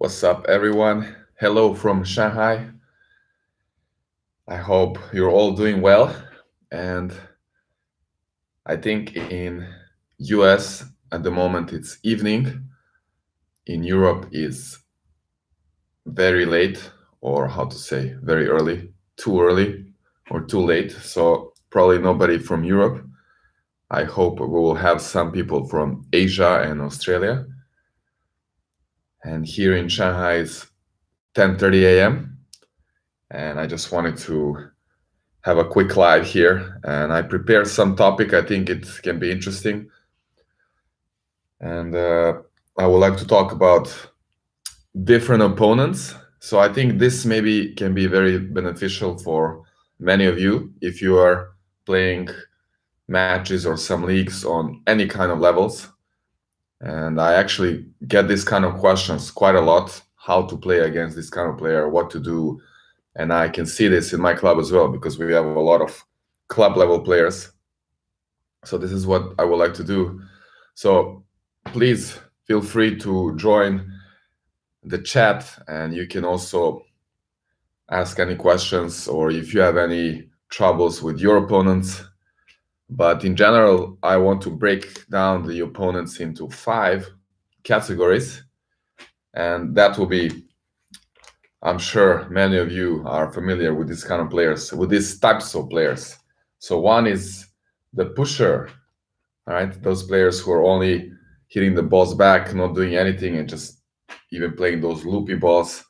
What's up, everyone? Hello from Shanghai. I hope you're all doing well. And I think in US at the moment it's evening. In Europe is very late, or how to say, very early or too late. So probably nobody from Europe. I hope we will have some people from Asia and Australia. And here in Shanghai it's 10:30 a.m. And I just wanted to have a quick live here, and I prepared some topic. I think it can be interesting, and I would like to talk about different opponents. So I think this maybe can be very beneficial for many of you if you are playing matches or some leagues on any kind of levels. And I actually get this kind of questions quite a lot: how to play against this kind of player, what to do. And I can see this in my club as well because we have a lot of club level players. So this is what I would like to do. So please feel free to join the chat, and you can also ask any questions or if you have any troubles with your opponents. But in general, I want to break down the opponents into 5 categories, and that will be, I'm sure many of you are familiar with these kind of players, with these types of players. So one is the pusher. All right, those players who are only hitting the balls back, not doing anything, and just even playing those loopy balls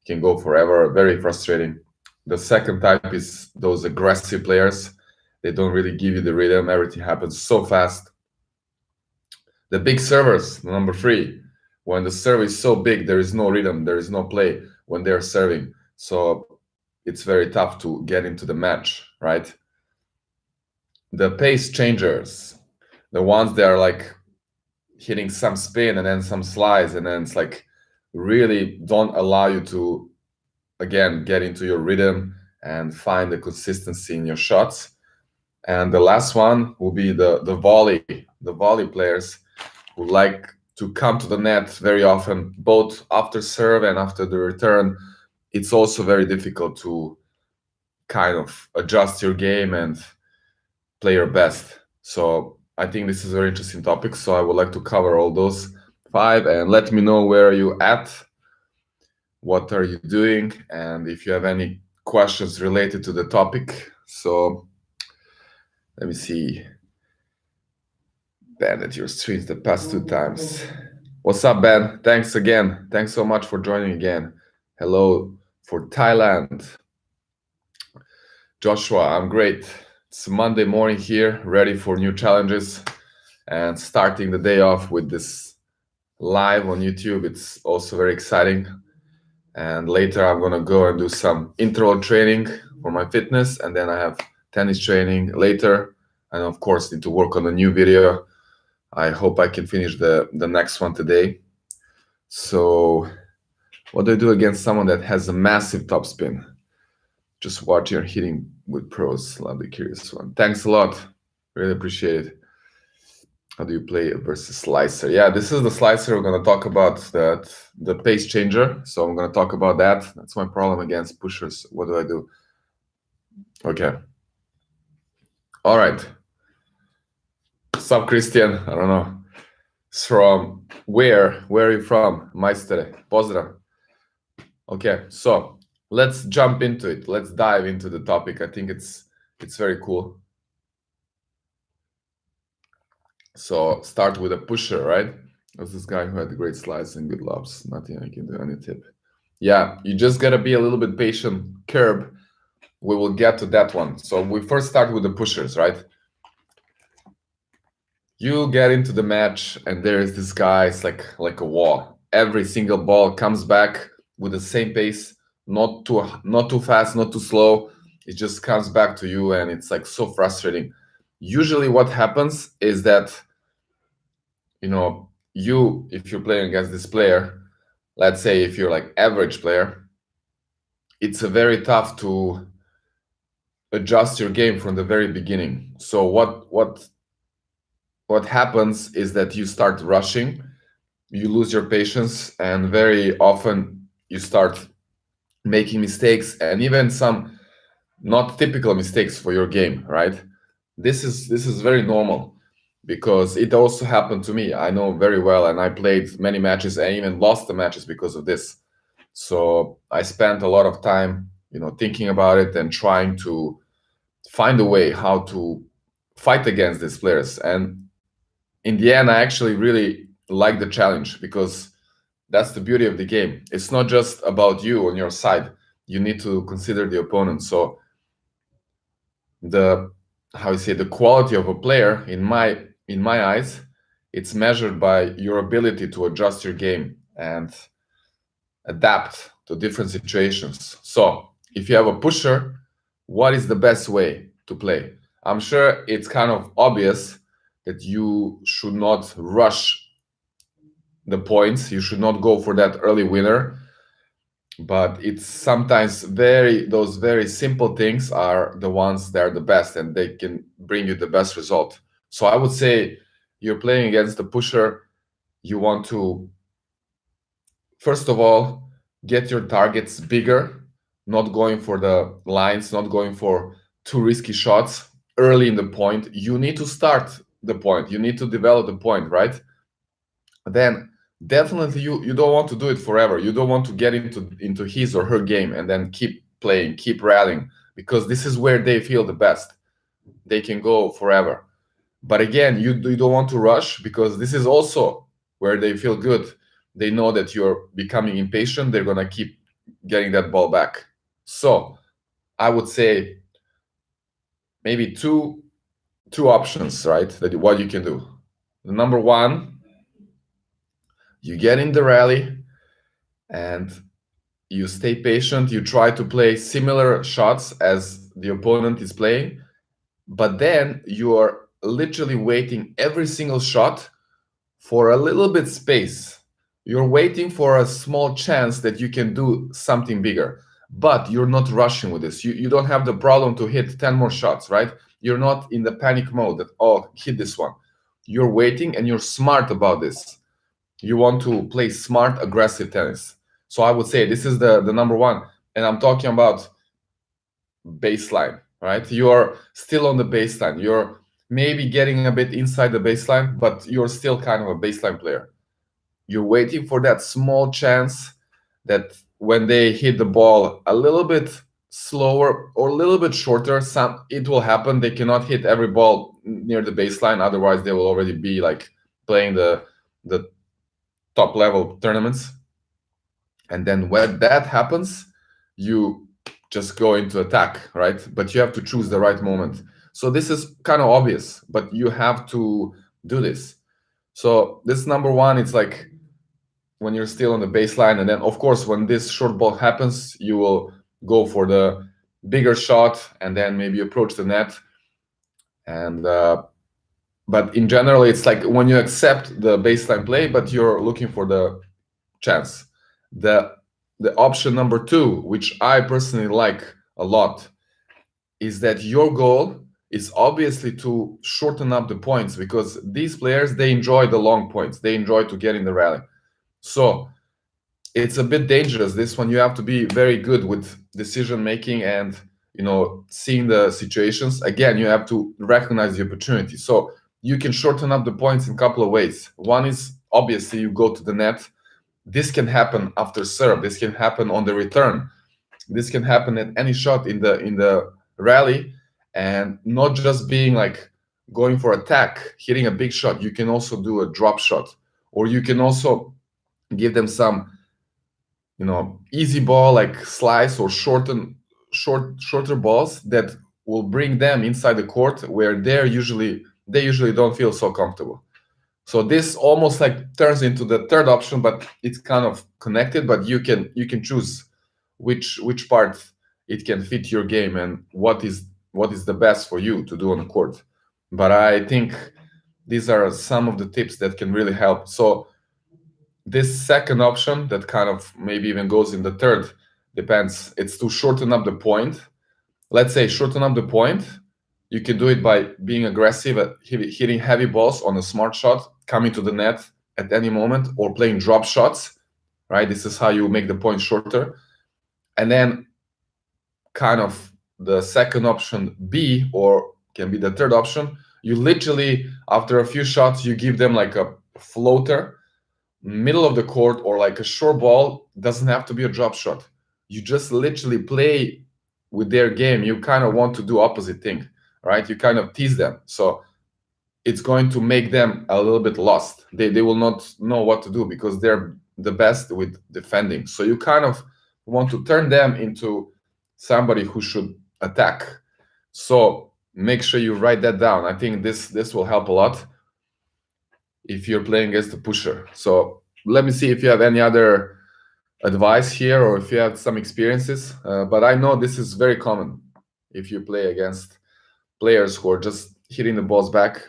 can go forever. Very frustrating. The second type is those aggressive players. They don't really give you the rhythm. Everything happens so fast. The big servers, number 3. When the serve is so big, there is no rhythm, there is no play when they're serving. So it's very tough to get into the match, right? The pace changers, the ones that are like hitting some spin and then some slides, and then it's like really don't allow you to, again, get into your rhythm and find the consistency in your shots. And the last one will be the volley players who like to come to the net very often, both after serve and after the return. It's also very difficult to kind of adjust your game and play your best. So I think this is a very interesting topic. So I would like to cover all those 5, and let me know where are you at, what are you doing, and if you have any questions related to the topic. So let me see. Ben, at your streams the past 2 times. What's up, Ben? Thanks again. Thanks so much for joining again. Hello for Thailand. Joshua, I'm great. It's Monday morning here, ready for new challenges and starting the day off with this live on YouTube. It's also very exciting. And later I'm gonna go and do some interval training for my fitness, and then I have tennis training later, and of course need to work on a new video. I hope I can finish the next one today. So what do I do against someone that has a massive topspin? Just watch your hitting with pros. Love the curious one. Thanks a lot. Really appreciate it. How do you play versus slicer? Yeah, this is the slicer. We're going to talk about the pace changer. So I'm going to talk about that. That's my problem against pushers. What do I do? Okay. All right. Sup, Christian? I don't know. It's from where? Where are you from? Majstore. Pozdrav. Okay, so let's jump into it. Let's dive into the topic. I think it's very cool. So start with a pusher, right? There's this guy who had great slides and good lobs. Nothing I can do. Any tip? Yeah, you just gotta be a little bit patient. Curb. We will get to that one. So we first start with the pushers, right? You get into the match, and there is this guy. It's like a wall. Every single ball comes back with the same pace, not too fast, not too slow. It just comes back to you, and it's like so frustrating. Usually, what happens is that, if you're playing against this player, let's say if you're like average player, it's a very tough to adjust your game from the very beginning. So what happens is that you start rushing, you lose your patience, and very often you start making mistakes, and even some not typical mistakes for your game, right? This is very normal, because it also happened to me. I know very well, and I played many matches and even lost the matches because of this. So I spent a lot of time, thinking about it and trying to find a way how to fight against these players. And in the end, I actually really like the challenge, because that's the beauty of the game. It's not just about you on your side. You need to consider the opponent. So the how you say, the quality of a player, in my eyes, it's measured by your ability to adjust your game and adapt to different situations. So if you have a pusher, what is the best way to play? I'm sure it's kind of obvious that you should not rush the points. You should not go for that early winner. But it's sometimes those very simple things are the ones that are the best, and they can bring you the best result. So I would say, you're playing against the pusher. You want to, first of all, get your targets bigger, not going for the lines, not going for too risky shots early in the point. You need to start the point. You need to develop the point, right? Then definitely you don't want to do it forever. You don't want to get into his or her game and then keep playing, keep rallying, because this is where they feel the best. They can go forever. But again, you don't want to rush, because this is also where they feel good. They know that you're becoming impatient. They're gonna keep getting that ball back. So I would say maybe two options, right? That what you can do. The number one, you get in the rally and you stay patient. You try to play similar shots as the opponent is playing, but then you are literally waiting every single shot for a little bit space. You're waiting for a small chance that you can do something bigger, but you're not rushing with this. You don't have the problem to hit 10 more shots, right? You're not in the panic mode that, oh, hit this one. You're waiting, and you're smart about this. You want to play smart, aggressive tennis. So I would say this is the number one. And I'm talking about baseline, right? You're still on the baseline. You're maybe getting a bit inside the baseline, but you're still kind of a baseline player. You're waiting for that small chance that when they hit the ball a little bit slower or a little bit shorter, it will happen. They cannot hit every ball near the baseline, otherwise they will already be like playing the top level tournaments. And then when that happens, you just go into attack, right? But you have to choose the right moment. So this is kind of obvious, but you have to do this. So this number one, it's like when you're still on the baseline, and then of course when this short ball happens, you will go for the bigger shot and then maybe approach the net. And but in general, it's like when you accept the baseline play, but you're looking for the chance. The the option number two, which I personally like a lot, is that your goal is obviously to shorten up the points, because these players, they enjoy the long points. They enjoy to get in the rally. So it's a bit dangerous. This one, you have to be very good with decision making and seeing the situations. Again, you have to recognize the opportunity. So you can shorten up the points in a couple of ways. One is obviously you go to the net. This can happen after serve. This can happen on the return. This can happen at any shot in the rally, and not just being like going for attack, hitting a big shot. You can also do a drop shot, or you can also give them some easy ball like slice or shorter balls that will bring them inside the court where they usually don't feel so comfortable. So this almost like turns into the third option, but it's kind of connected. But you can choose which part it can fit your game and what is the best for you to do on the court. But I think these are some of the tips that can really help. So this second option that kind of maybe even goes in the third, depends. It's to shorten up the point. Let's say shorten up the point. You can do it by being aggressive at hitting heavy balls on a smart shot, coming to the net at any moment, or playing drop shots, right? This is how you make the point shorter. And then kind of the second option B, or can be the third option, you literally, after a few shots, you give them like a floater, middle of the court, or like a short ball. Doesn't have to be a drop shot. You just literally play with their game. You kind of want to do opposite thing, right? You kind of tease them. So it's going to make them a little bit lost. They will not know what to do because they're the best with defending. So you kind of want to turn them into somebody who should attack. So make sure you write that down. I think this will help a lot if you're playing against a pusher. So let me see if you have any other advice here, or if you have some experiences. But I know this is very common if you play against players who are just hitting the balls back.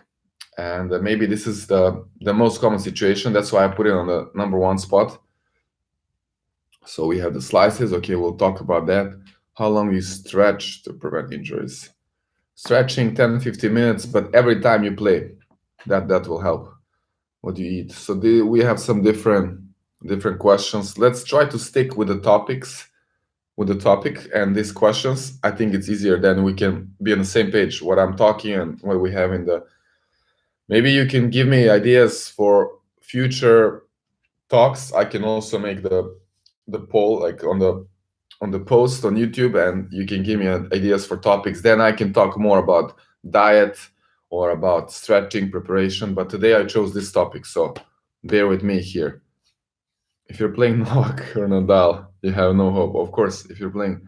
And maybe this is the most common situation. That's why I put it on the number one spot. So we have the slices. Okay, we'll talk about that. How long you stretch to prevent injuries? Stretching 10-15 minutes, but every time you play, that will help. What do you eat? So we have some different questions. Let's try to stick with the topics, with the topic and these questions. I think it's easier, then we can be on the same page, what I'm talking and what we have in the. Maybe you can give me ideas for future talks. I can also make the poll like on the post on YouTube, and you can give me ideas for topics. Then I can talk more about diet or about stretching preparation. But today I chose this topic, so bear with me here. If you're playing Novak or Nadal, you have no hope. Of course, if you're playing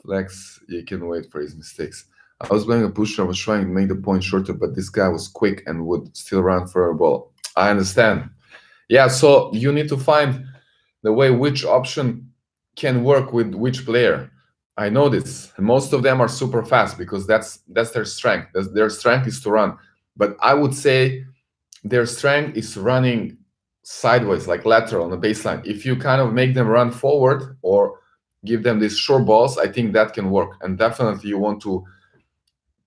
Flex, you can wait for his mistakes. I was playing a pusher. I was trying to make the point shorter, but this guy was quick and would still run for a ball. I understand. Yeah, so you need to find the way which option can work with which player. I know this. Most of them are super fast because that's their strength. Their strength is to run. But I would say their strength is running sideways, like lateral on the baseline. If you kind of make them run forward or give them these short balls, I think that can work. And definitely you want to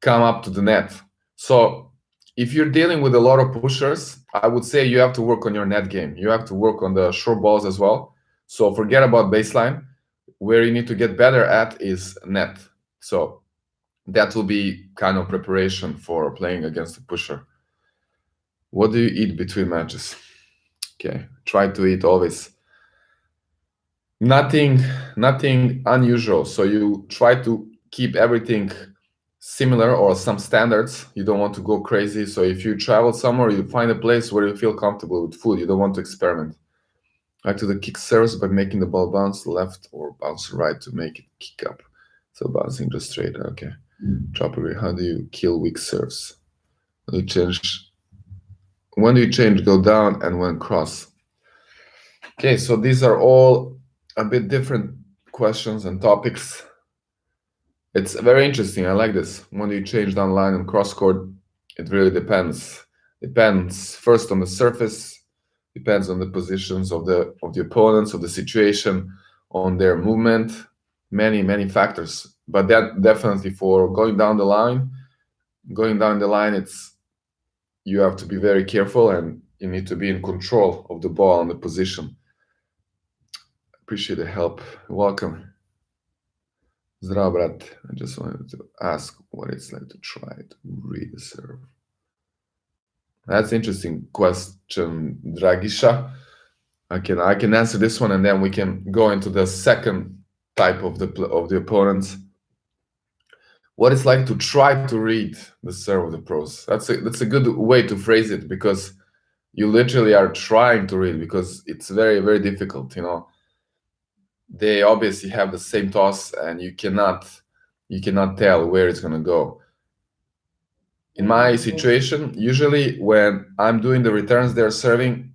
come up to the net. So if you're dealing with a lot of pushers, I would say you have to work on your net game. You have to work on the short balls as well. So forget about baseline. Where you need to get better at is net. So that will be kind of preparation for playing against a pusher. What do you eat between matches? Okay, try to eat always nothing unusual. So you try to keep everything similar or some standards. You don't want to go crazy. So if you travel somewhere, you find a place where you feel comfortable with food. You don't want to experiment. Like to the kick serves by making the ball bounce left or bounce right to make it kick up. So bouncing just straight. Okay. Drop away. How do you kill weak serves? Do you change? When do you change go down and when cross? Okay, so these are all a bit different questions and topics. It's very interesting. I like this. When you change down line and cross court, it really depends. Depends first on the surface, depends on the positions of the opponents, of the situation, on their movement, many factors. But that definitely for going down the line, it's you have to be very careful and you need to be in control of the ball and the position. Appreciate the help. Welcome. Zdravo, brat. I just wanted to ask what it's like to try to read the serve. That's an interesting question, Dragisha. I can answer this one, and then we can go into the second type of the opponents. What it's like to try to read the serve of the pros. That's a good way to phrase it, because you literally are trying to read, because it's very difficult. You know, they obviously have the same toss, and you cannot tell where it's gonna go. In my situation, usually when I'm doing the returns they're serving,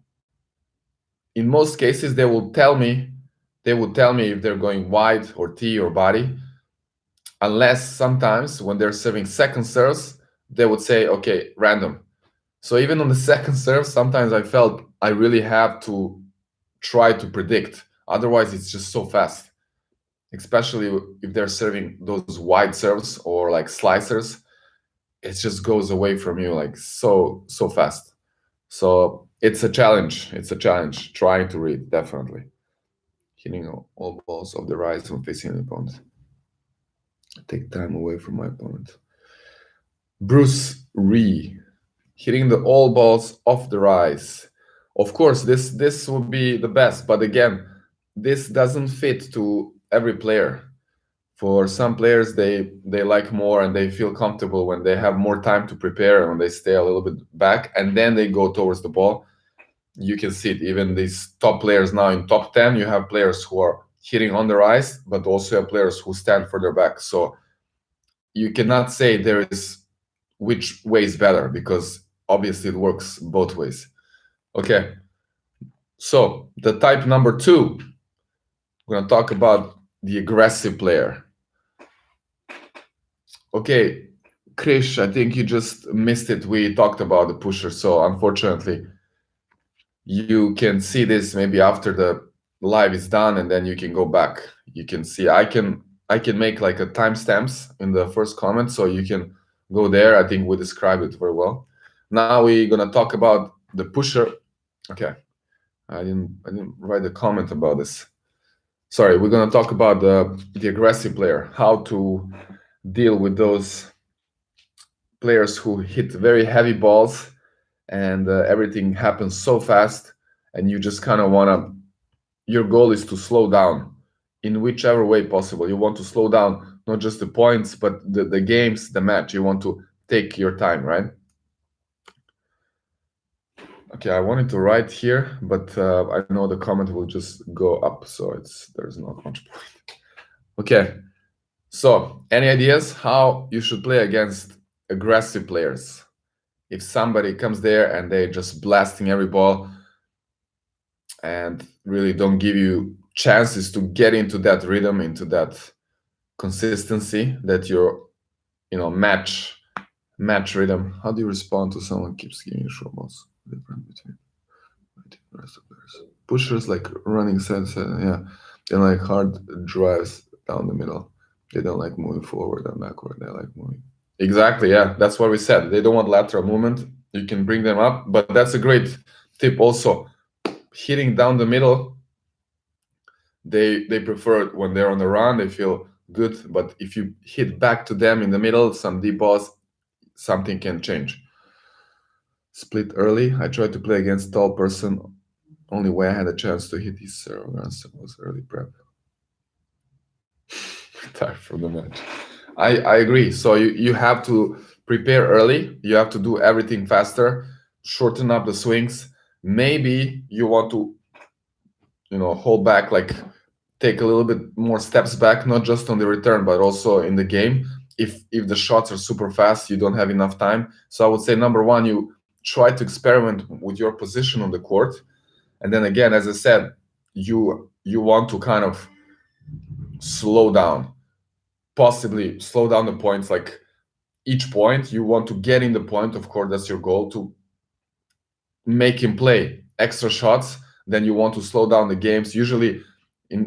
in most cases they will tell me if they're going wide or tee or body, unless sometimes when they're serving second serves, they would say, okay, random. So even on the second serve, sometimes I felt I really have to try to predict. Otherwise, it's just so fast, especially if they're serving those wide serves or like slicers. It just goes away from you like so fast. So It's a challenge. It's a challenge trying to read, definitely. Hitting all balls off the rise when facing an opponent. Take time away from my opponent. Bruce Ree. Hitting the all balls off the rise. Of course, this would be the best, but again, this doesn't fit to every player. For some players, they like more and they feel comfortable when they have more time to prepare and when they stay a little bit back and then they go towards the ball. You can see it. Even these top players now in top 10, you have players who are hitting on the rise, but also have players who stand further back. So you cannot say there is which way is better because obviously it works both ways. Okay, so the type number 2, we're going to talk about the aggressive player. Okay, Krish, I think you just missed it. We talked about the pusher, so unfortunately, you can see this maybe after the live is done, and then you can go back. You can see I can make like a timestamps in the first comment, so you can go there. I think we described it very well. Now we're gonna talk about the pusher. Okay, I didn't write a comment about this. Sorry, we're gonna talk about the aggressive player, how to deal with those players who hit very heavy balls and everything happens so fast and you just kind of want to, your goal is to slow down in whichever way possible. You want to slow down not just the points but the games, the match. You want to take your time, right? Okay, I wanted to write here, but I know the comment will just go up, so there's not much point. Okay, so any ideas how you should play against aggressive players? If somebody comes there and they're just blasting every ball and really don't give you chances to get into that rhythm, into that consistency that your match rhythm. How do you respond to someone keeps giving you short balls? Different between the rest of players. Pushers like running side, yeah. They like hard drives down the middle. They don't like moving forward and backward. They like moving. Exactly, yeah. That's what we said. They don't want lateral movement. You can bring them up, but that's a great tip also. Hitting down the middle, they prefer it when they're on the run. They feel good, but if you hit back to them in the middle, some deep balls, something can change. Split early. I tried to play against tall person. Only way I had a chance to hit his runs was early prep. Tired from the match. I agree. So you have to prepare early. You have to do everything faster, shorten up the swings. Maybe you want to, hold back, like take a little bit more steps back, not just on the return, but also in the game. If the shots are super fast, you don't have enough time. So I would say number one, you try to experiment with your position on the court. And then again, as I said, you want to kind of slow down, possibly slow down the points. Like each point, you want to get in the point. Of course, that's your goal, to make him play extra shots. Then you want to slow down the games. Usually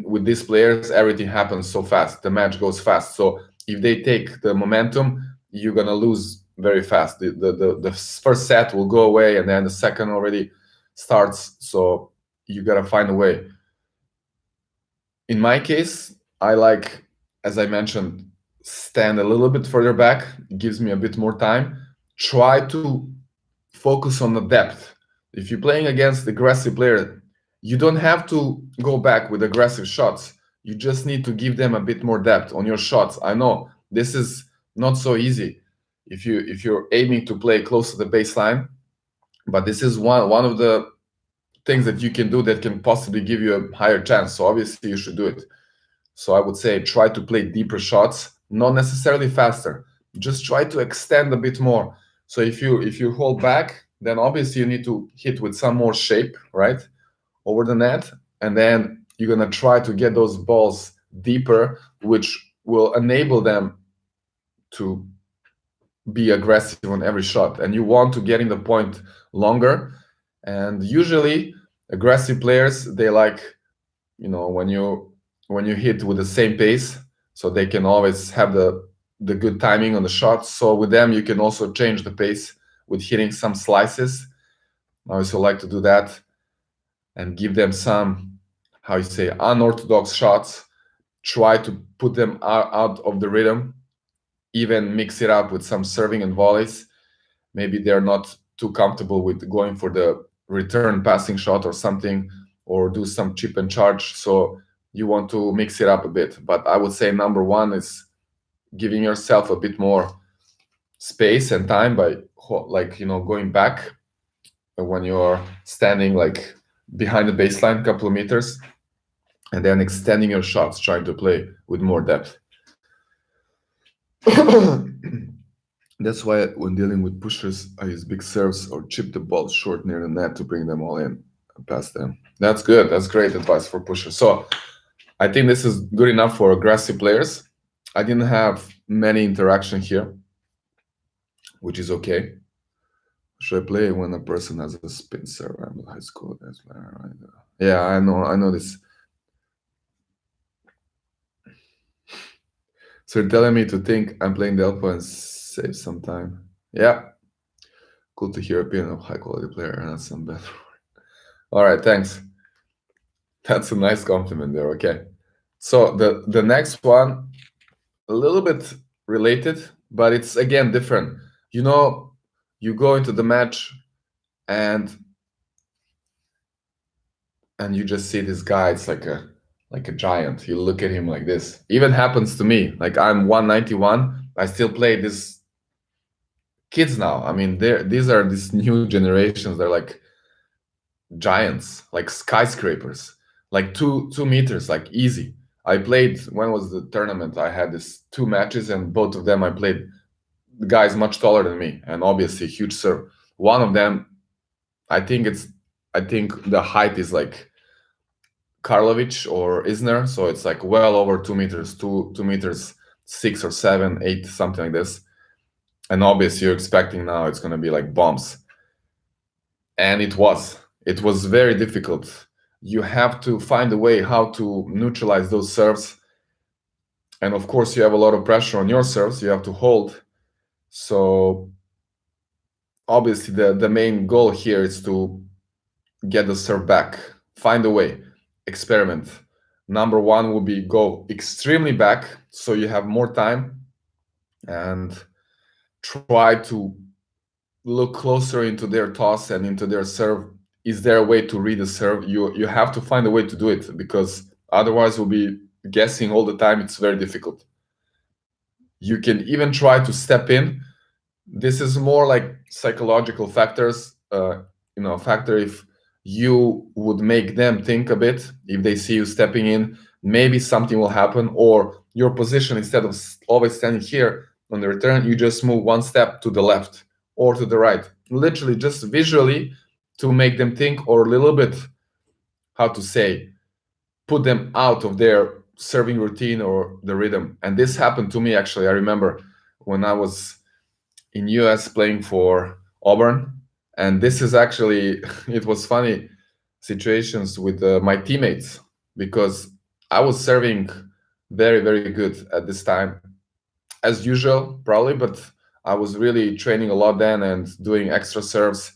with these players, everything happens so fast. The match goes fast. So if they take the momentum, you're going to lose very fast. The first set will go away and then the second already starts. So you got to find a way. In my case, I like, as I mentioned, stand a little bit further back. It gives me a bit more time. Try to focus on the depth. If you're playing against aggressive player, you don't have to go back with aggressive shots. You just need to give them a bit more depth on your shots. I know this is not so easy if you're aiming to play close to the baseline, but this is one of the things that you can do that can possibly give you a higher chance. So obviously you should do it. So I would say try to play deeper shots, not necessarily faster. Just try to extend a bit more. So if you hold back, then obviously you need to hit with some more shape, right, over the net, and then you're gonna try to get those balls deeper, which will enable them to be aggressive on every shot. And you want to get in the point longer. And usually aggressive players, they like, when you hit with the same pace, so they can always have the good timing on the shots. So with them, you can also change the pace with hitting some slices. I also like to do that and give them some, how you say, unorthodox shots. Try to put them out of the rhythm, even mix it up with some serving and volleys. Maybe they're not too comfortable with going for the return passing shot or something, or do some chip and charge. So you want to mix it up a bit. But I would say number one is giving yourself a bit more space and time by like going back when you're standing like behind the baseline a couple of meters, and then extending your shots, trying to play with more depth. That's why when dealing with pushers, I use big serves or chip the ball short near the net to bring them all in and pass them. That's good. That's great advice for pushers. So I think this is good enough for aggressive players. I didn't have many interaction here, which is okay. Should I play when a person has a spin serve? I'm in high school. That's right. Yeah, I know. I know this. So you're telling me to think I'm playing Delpo and save some time. Yeah, cool to hear opinion of high quality player and some better. All right, thanks. That's a nice compliment there. Okay. So the next one, a little bit related, but it's again different. You go into the match and you just see this guy. It's like a giant. You look at him like this. Even happens to me. Like I'm 191. I still play this kids now. I mean, these are these new generations. They're like giants, like skyscrapers, like 2 meters, like easy. I played, when was the tournament? I had this 2 matches, and both of them I played the guys much taller than me, and obviously huge serve. One of them, I think the height is like Karlovic or Isner, so it's like well over 2 meters, 2 meters 6 or 7, 8, something like this. And obviously you're expecting now it's gonna be like bombs. And it was very difficult. You have to find a way how to neutralize those serves. And of course you have a lot of pressure on your serves, you have to hold. So obviously the main goal here is to get the serve back, find a way, experiment. Number one will be go extremely back so you have more time, and try to look closer into their toss and into their serve. Is there a way to read the serve? You have to find a way to do it, because otherwise we'll be guessing all the time. It's very difficult. You can even try to step in. This is more like psychological factors. Factor if you would make them think a bit. If they see you stepping in, maybe something will happen. Or your position, instead of always standing here on the return, you just move one step to the left or to the right. Literally just visually to make them think, or a little bit, how to say, put them out of their serving routine or the rhythm. And this happened to me actually. I remember when I was in US playing for Auburn, and this is actually it was funny situations with my teammates, because I was serving very, very good at this time, as usual probably, but I was really training a lot then and doing extra serves,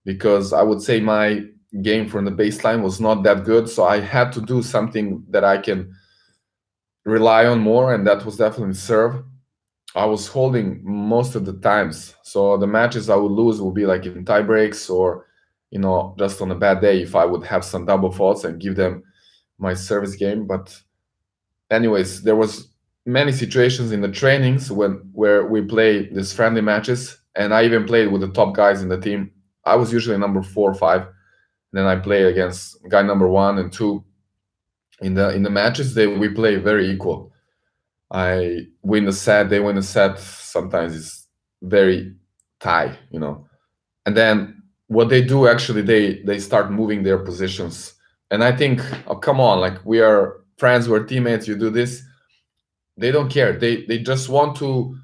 because I would say my game from the baseline was not that good, so I had to do something that I can rely on more, and that was definitely serve. I was holding most of the times, so the matches I would lose would be like in tie breaks, or just on a bad day if I would have some double faults and give them my service game. But anyways, there was many situations in the trainings where we play these friendly matches, and I even played with the top guys in the team. I was usually number 4 or 5. Then I play against guy number 1 and 2. In the matches, we play very equal. I win the set, they win the set. Sometimes it's very tie. And then what they do, actually, they start moving their positions. And I think, oh, come on, like, we are friends, we're teammates, you do this. They don't care. They just want to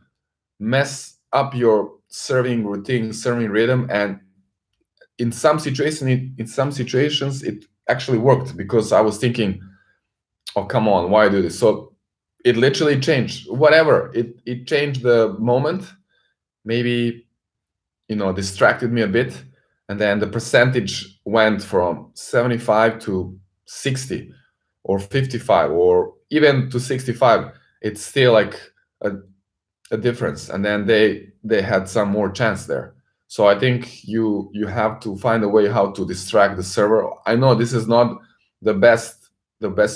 mess up your serving routine, serving rhythm. And in some situations it actually worked, because I was thinking, oh, come on, why do this? So it literally changed whatever. It changed the moment, maybe distracted me a bit, and then the percentage went from 75 to 60 or 55 or even to 65. It's still like a, a difference, and then they had some more chance there. So I think you have to find a way how to distract the server. I know this is not the best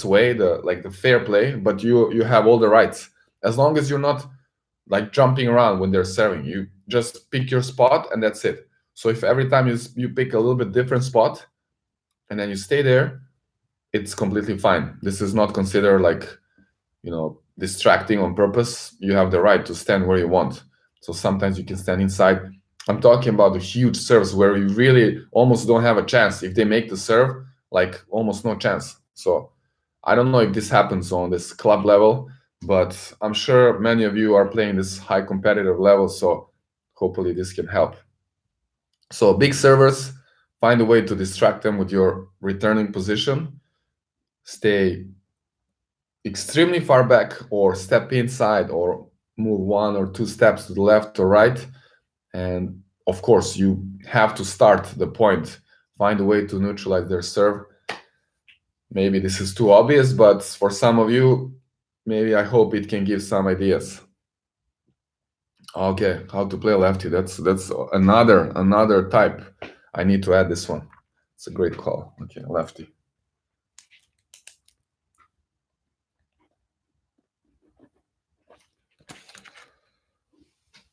way, the like the fair play, but you have all the rights. As long as you're not like jumping around when they're serving, you just pick your spot and that's it. So if every time you pick a little bit different spot and then you stay there, it's completely fine. This is not considered like, distracting on purpose. You have the right to stand where you want. So sometimes you can stand inside. I'm talking about the huge serves where you really almost don't have a chance. If they make the serve, like almost no chance. So I don't know if this happens on this club level, but I'm sure many of you are playing this high competitive level. So hopefully this can help. So big servers, find a way to distract them with your returning position. Stay extremely far back or step inside or move 1 or 2 steps to the left or right. And of course, you have to start the point, find a way to neutralize their serve. Maybe this is too obvious, but for some of you, maybe I hope it can give some ideas. Okay, how to play lefty. That's another type. I need to add this one. It's a great call. Okay, lefty.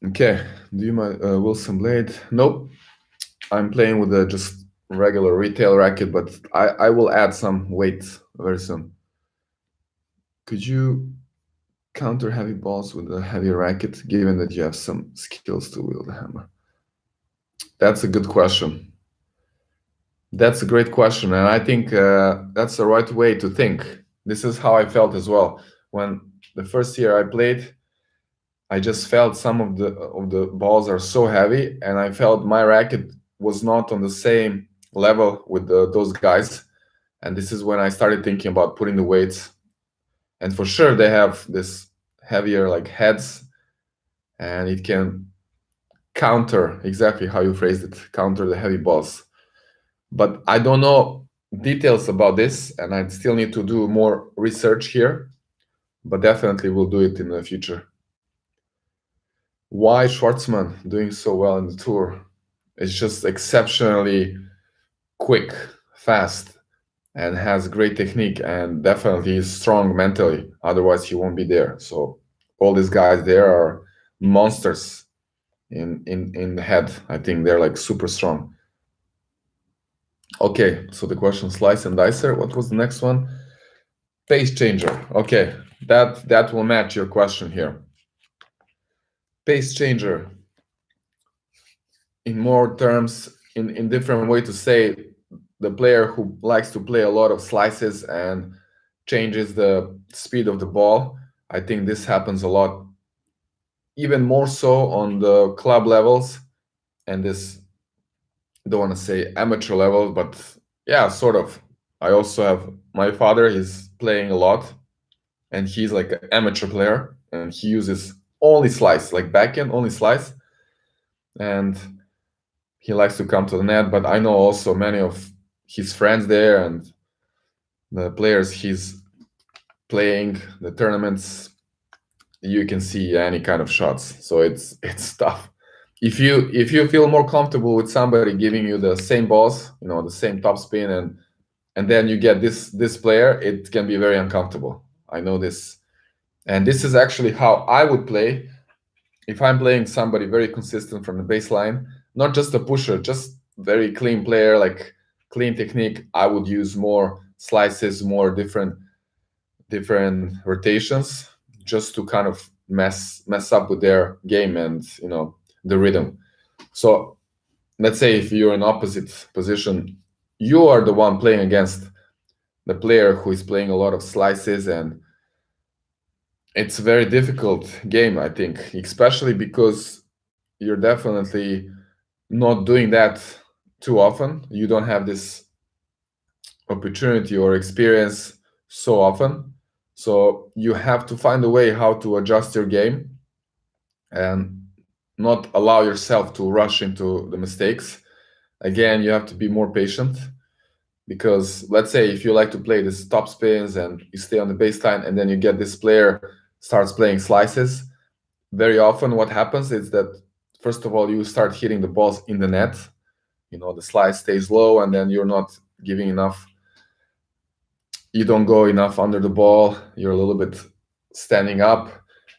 Okay, do you mind Wilson Blade? Nope. I'm playing with a just regular retail racket, but I will add some weight very soon. Could you counter heavy balls with a heavy racket, given that you have some skills to wield the hammer? That's a good question. That's a great question, and I think that's the right way to think. This is how I felt as well. When the first year I played, I just felt some of the balls are so heavy, and I felt my racket was not on the same level with those guys. And this is when I started thinking about putting the weights. And for sure, they have this heavier like heads, and it can counter exactly how you phrased it, counter the heavy balls. But I don't know details about this, and I still need to do more research here. But definitely, we'll do it in the future. Why Schwartzman doing so well in the tour? It's just exceptionally quick, fast, and has great technique, and definitely is strong mentally. Otherwise, he won't be there. So all these guys there are monsters in the head. I think they're like super strong. Okay, so the question, slice and dicer. What was the next one? Pace changer. Okay, that will match your question here. Pace changer. In more terms, in different way to say, the player who likes to play a lot of slices and changes the speed of the ball. I think this happens a lot, even more so on the club levels, and this, don't want to say amateur level, but yeah, sort of. I also have my father, he's playing a lot, and he's like an amateur player, and he uses only slice, like backhand, only slice. And he likes to come to the net, but I know also many of his friends there and the players he's playing the tournaments, you can see any kind of shots. So it's tough. If you feel more comfortable with somebody giving you the same balls, the same top spin, and then you get this player, it can be very uncomfortable. I know this. And this is actually how I would play if I'm playing somebody very consistent from the baseline, not just a pusher, just very clean player, like clean technique. I would use more slices, more different rotations, just to kind of mess up with their game and the rhythm. So let's say if you're in opposite position, you are the one playing against the player who is playing a lot of slices, and it's a very difficult game, I think, especially because you're definitely not doing that too often. You don't have this opportunity or experience so often. So you have to find a way how to adjust your game and not allow yourself to rush into the mistakes. again, you have to be more patient because let's say if you like to play this top spins and you stay on the baseline and then you get this player starts playing slices, very often what happens is that first of all you start hitting the balls in the net. You know, the slice stays low and then you're not giving enough, you don't go enough under the ball, you're a little bit standing up,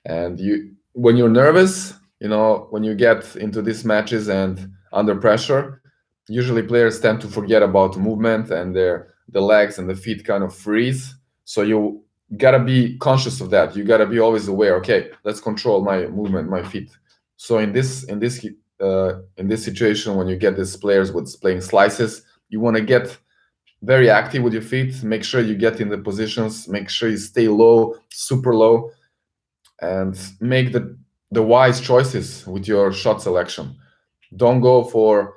and you when you're nervous, you know, when you get into these matches and under pressure, usually players tend to forget about movement and the legs and the feet kind of freeze. So you gotta be conscious of that. You gotta be always aware. Okay, let's control my movement, my feet. So in this situation, when you get these players with playing slices, you want to get very active with your feet. Make sure you get in the positions. Make sure you stay low, super low, and make the wise choices with your shot selection. Don't go for,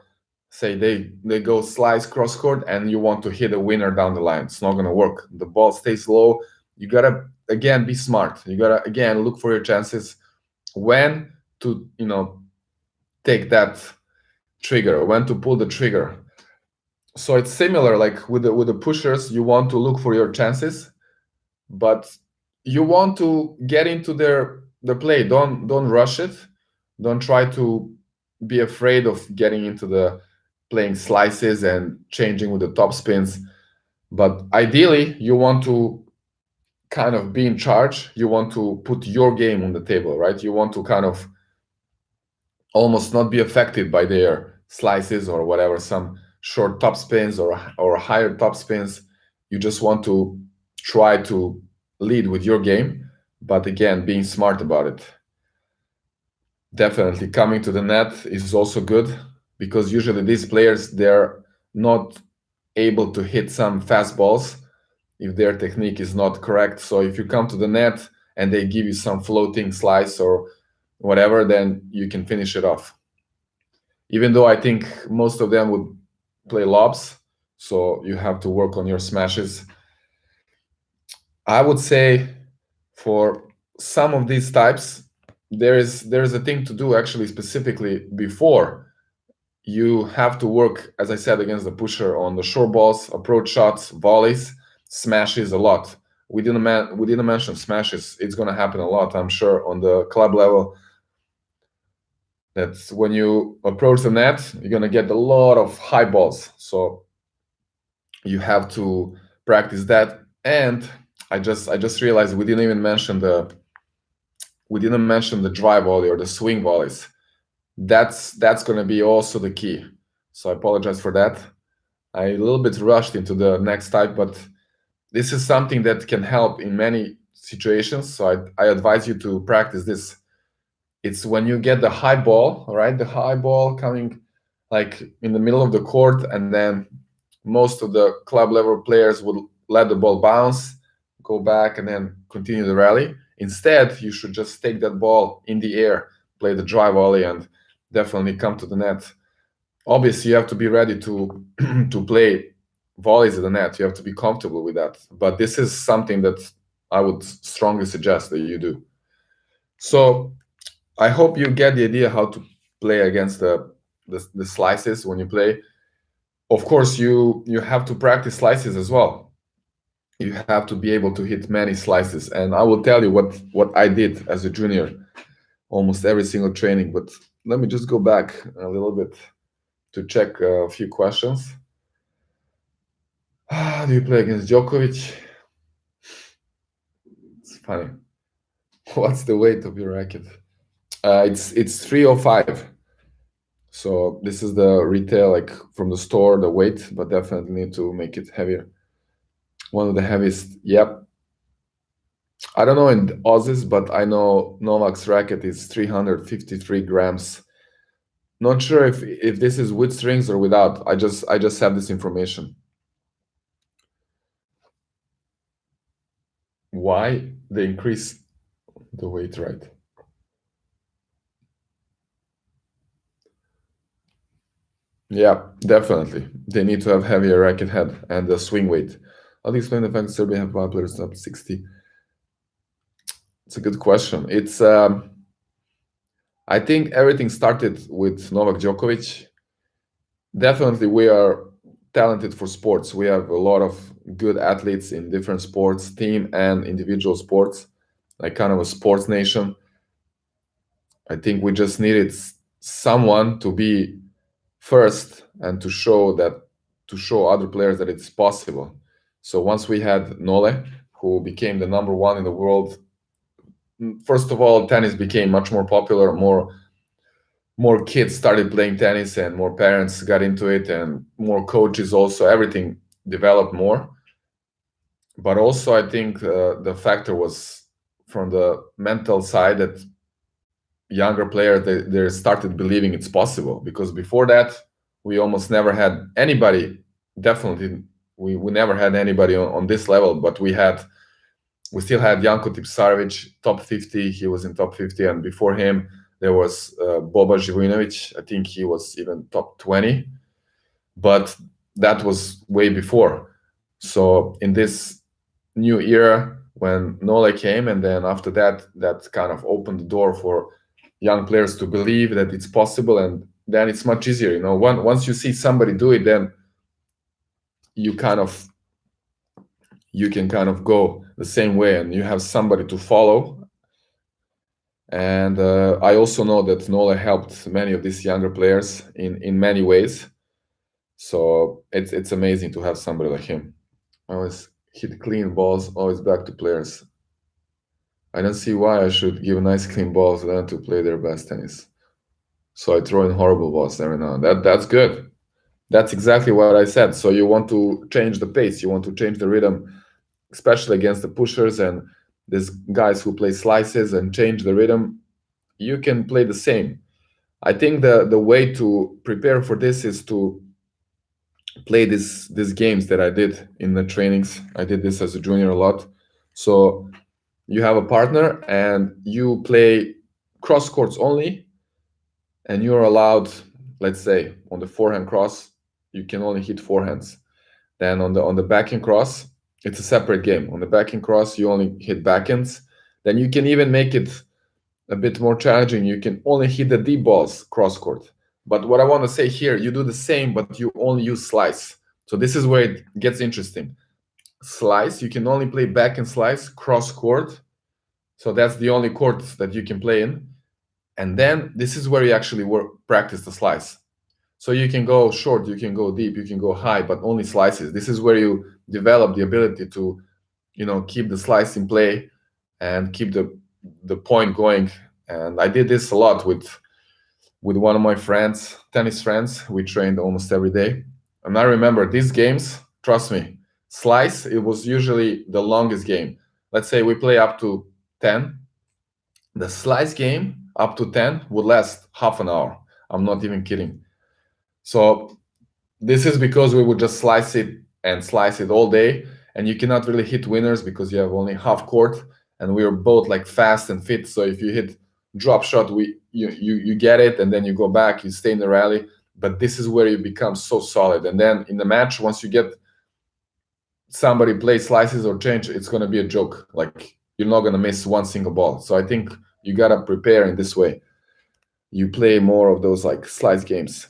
say they go slice cross court and you want to hit a winner down the line. It's not gonna work. The ball stays low. You gotta again be smart. You gotta again look for your chances when to take that trigger, when to pull the trigger. So it's similar like with the pushers. You want to look for your chances, but you want to get into the play. Don't rush it. Don't try to be afraid of getting into the playing slices and changing with the top spins. But ideally you want to kind of be in charge. You want to put your game on the table, right? You want to kind of almost not be affected by their slices or whatever, some short top spins or higher top spins. You just want to try to lead with your game, but again, being smart about it. Definitely coming to the net is also good because usually these players, they're not able to hit some fast balls if their technique is not correct. So if you come to the net and they give you some floating slice or whatever, then you can finish it off. Even though I think most of them would play lobs, so you have to work on your smashes. I would say for some of these types, there's a thing to do actually specifically before. You have to work, as I said, against the pusher on the short balls, approach shots, volleys, smashes a lot. We didn't mention smashes. It's gonna happen a lot, I'm sure, on the club level. That's when you approach the net, you're gonna get a lot of high balls. So you have to practice that. And I just realized we didn't mention the drive volley or the swing volleys. That's gonna be also the key. So I apologize for that. I a little bit rushed into the next type, but this is something that can help in many situations. So I advise you to practice this. It's when you get the high ball, all right? The high ball coming like in the middle of the court, and then most of the club level players would let the ball bounce, go back, and then continue the rally. Instead, you should just take that ball in the air, play the drive volley, and definitely come to the net. Obviously, you have to be ready to to play volleys at the net. You have to be comfortable with that. But this is something that I would strongly suggest that you do. So I hope you get the idea how to play against the slices when you play. Of course, you have to practice slices as well. You have to be able to hit many slices, and I will tell you what I did as a junior, almost every single training. But let me just go back a little bit to check a few questions. Do you play against Djokovic? It's funny. What's the weight of your racket? It's 305. So this is the retail, like from the store, the weight, but definitely need to make it heavier. One of the heaviest. Yep. I don't know in Aussies, but I know Novak's racket is 353 grams. Not sure if this is with strings or without. I just have this information. Why they increase the weight, right? Yeah, definitely. They need to have heavier racket head and the swing weight. How do you explain the fact that Serbia have five players top 60? It's a good question. I think everything started with Novak Djokovic. Definitely, we are talented for sports. We have a lot of good athletes in different sports, team and individual sports, like kind of a sports nation. I think we just needed someone to be first and to show other players that it's possible. So once we had Nole, who became the number one in the world, first of all, tennis became much more popular. More kids started playing tennis, and more parents got into it, and more coaches also. Everything developed more. But also, I think the factor was from the mental side that younger players they started believing it's possible, because before that we almost never had anybody. Definitely, we never had anybody on this level, but we still had Janko Tipsarevic, top 50. He was in top 50, and before him there was Boba Živojinovic. I think he was even top 20, but that was way before. So in this new era when Nole came, and then after that, that kind of opened the door for young players to believe that it's possible, and then it's much easier. Once you see somebody do it, then you kind of you can kind of go the same way, and you have somebody to follow. And I also know that Nole helped many of these younger players in many ways. So it's amazing to have somebody like him. Always hit clean balls, always back to players. I don't see why I should give nice clean balls to them to play their best tennis. So I throw in horrible balls every now and that's good. That's exactly what I said. So you want to change the pace, you want to change the rhythm, especially against the pushers and these guys who play slices and change the rhythm. You can play the same. I think the way to prepare for this is to play these games that I did in the trainings. I did this as a junior a lot. So you have a partner and you play cross courts only, and you're allowed, let's say, on the forehand cross, you can only hit forehands. Then on the backhand cross, it's a separate game. On the backhand cross, you only hit backhands. Then you can even make it a bit more challenging. You can only hit the deep balls cross court. But what I want to say here, you do the same, but you only use slice. So this is where it gets interesting. Slice, you can only play backhand slice cross court. So that's the only court that you can play in. And then this is where you actually practice the slice. So you can go short, you can go deep, you can go high, but only slices. This is where you develop the ability to, keep the slice in play and keep the point going. And I did this a lot with one of my friends, tennis friends. We trained almost every day. And I remember these games, trust me, slice, it was usually the longest game. Let's say we play up to 10. The slice game up to 10 would last half an hour. I'm not even kidding. So this is because we would just slice it all day, and you cannot really hit winners because you have only half court, and we are both like fast and fit. So if you hit drop shot, you get it, and then you go back, you stay in the rally. But this is where you become so solid. And then in the match, once you get somebody play slices or change, it's going to be a joke. Like, you're not going to miss one single ball. So I think you got to prepare in this way. You play more of those like slice games.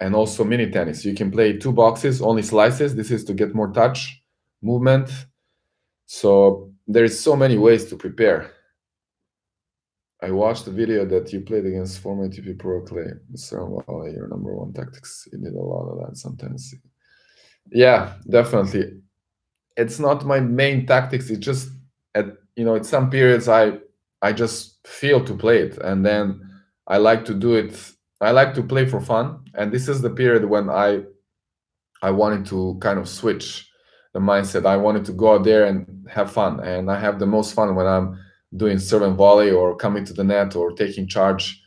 And also mini tennis. You can play two boxes, only slices. This is to get more touch, movement. So there's so many ways to prepare. I watched the video that you played against former ATP Pro Clay. So, well, your number one tactics. You did a lot of that sometimes. Yeah, definitely. It's not my main tactics. It's just at some periods I just feel to play it, and then I like to do it. I like to play for fun, and this is the period when I wanted to kind of switch the mindset. I wanted to go out there and have fun, and I have the most fun when I'm doing serve and volley or coming to the net or taking charge.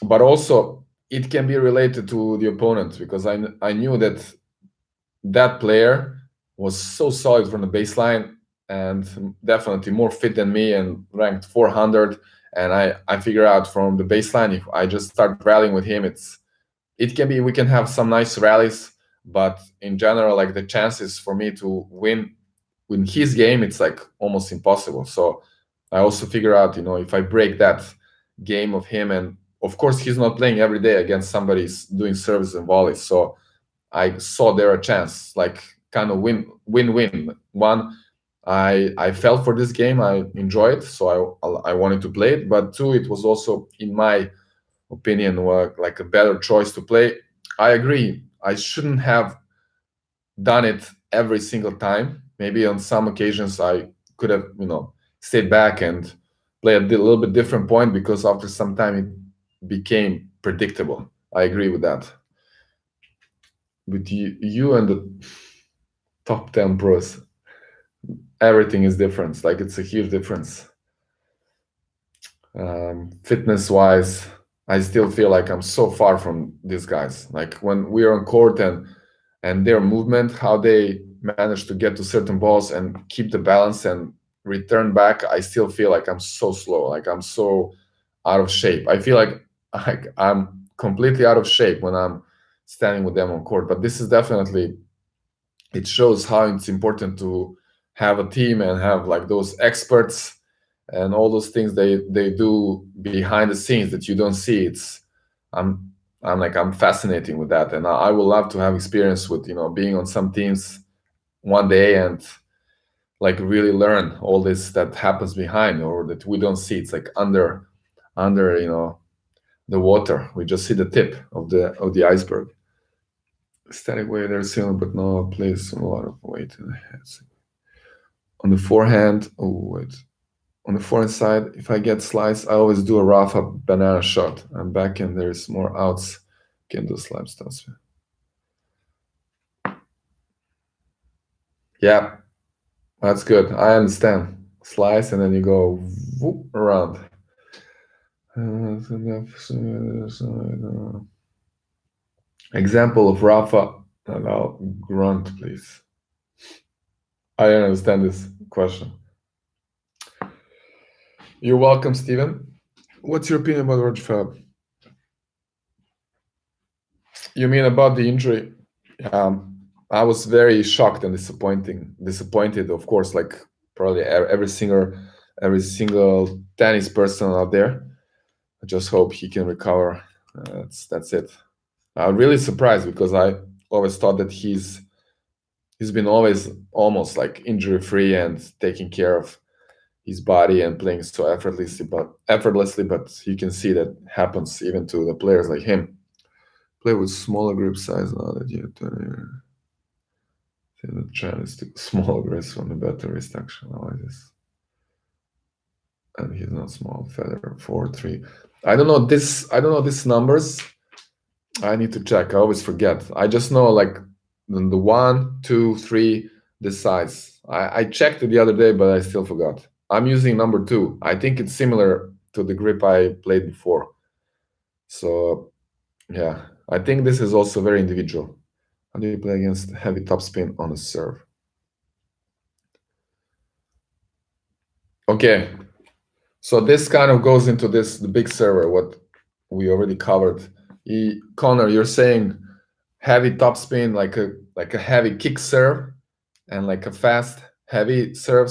But also it can be related to the opponent, because I knew that player was so solid from the baseline and definitely more fit than me and ranked 400. And I figure out from the baseline, if I just start rallying with him, we can have some nice rallies, but in general, like, the chances for me to win his game, it's like almost impossible. So I also figure out, if I break that game of him and of course, he's not playing every day against somebody doing service and volleys. So I saw there a chance, like kind of win-win. One, I felt for this game, I enjoy it, so I wanted to play it. But two, it was also, in my opinion, like a better choice to play. I agree. I shouldn't have done it every single time. Maybe on some occasions I could have, stayed back and play a little bit different point, because after some time it became predictable. I agree with that. With you and the top 10 pros, everything is different. Like, it's a huge difference. Fitness wise, I still feel like I'm so far from these guys. Like, when we're on court and their movement, how they manage to get to certain balls and keep the balance and return back, I still feel like I'm so slow. Like, I'm so out of shape. I feel like I'm completely out of shape when I'm standing with them on court. But this is definitely, it shows how it's important to have a team and have like those experts and all those things they do behind the scenes that you don't see. I'm I'm fascinating with that, and I would love to have experience with being on some teams one day and like really learn all this that happens behind, or that we don't see. It's like under the water. We just see the tip of the iceberg. Static weight there similar, but no place a lot of weight in the head. On the forehand, on the forehand side, if I get sliced, I always do a Rafa banana shot. And backhand, there's more outs. Can do slap stuff. Yeah, that's good. I understand. Slice and then you go whoop around. Example of Rafa. And I'll grunt, please. I understand this question. You're welcome, Steven. What's your opinion about Roger Federer? You mean about the injury? I was very shocked and disappointed, of course, like probably every single tennis person out there. I just hope he can recover. That's it. I'm really surprised, because I always thought that he's been always almost like injury free and taking care of his body and playing so effortlessly. But you can see that happens even to the players like him. Play with smaller grip size now that you turn. The trend is to small grips from the better wrist action. Like this. And he's not small. Feather 4-3. I don't know these numbers. I need to check. I always forget. I just know like the 1, 2, 3, this size. I checked it the other day, but I still forgot. I'm using number 2. I think it's similar to the grip I played before. So yeah, I think this is also very individual. How do you play against heavy topspin on a serve? Okay, so this kind of goes into the big server, what we already covered. Connor, you're saying heavy topspin, like a heavy kick serve, and like a fast heavy serve.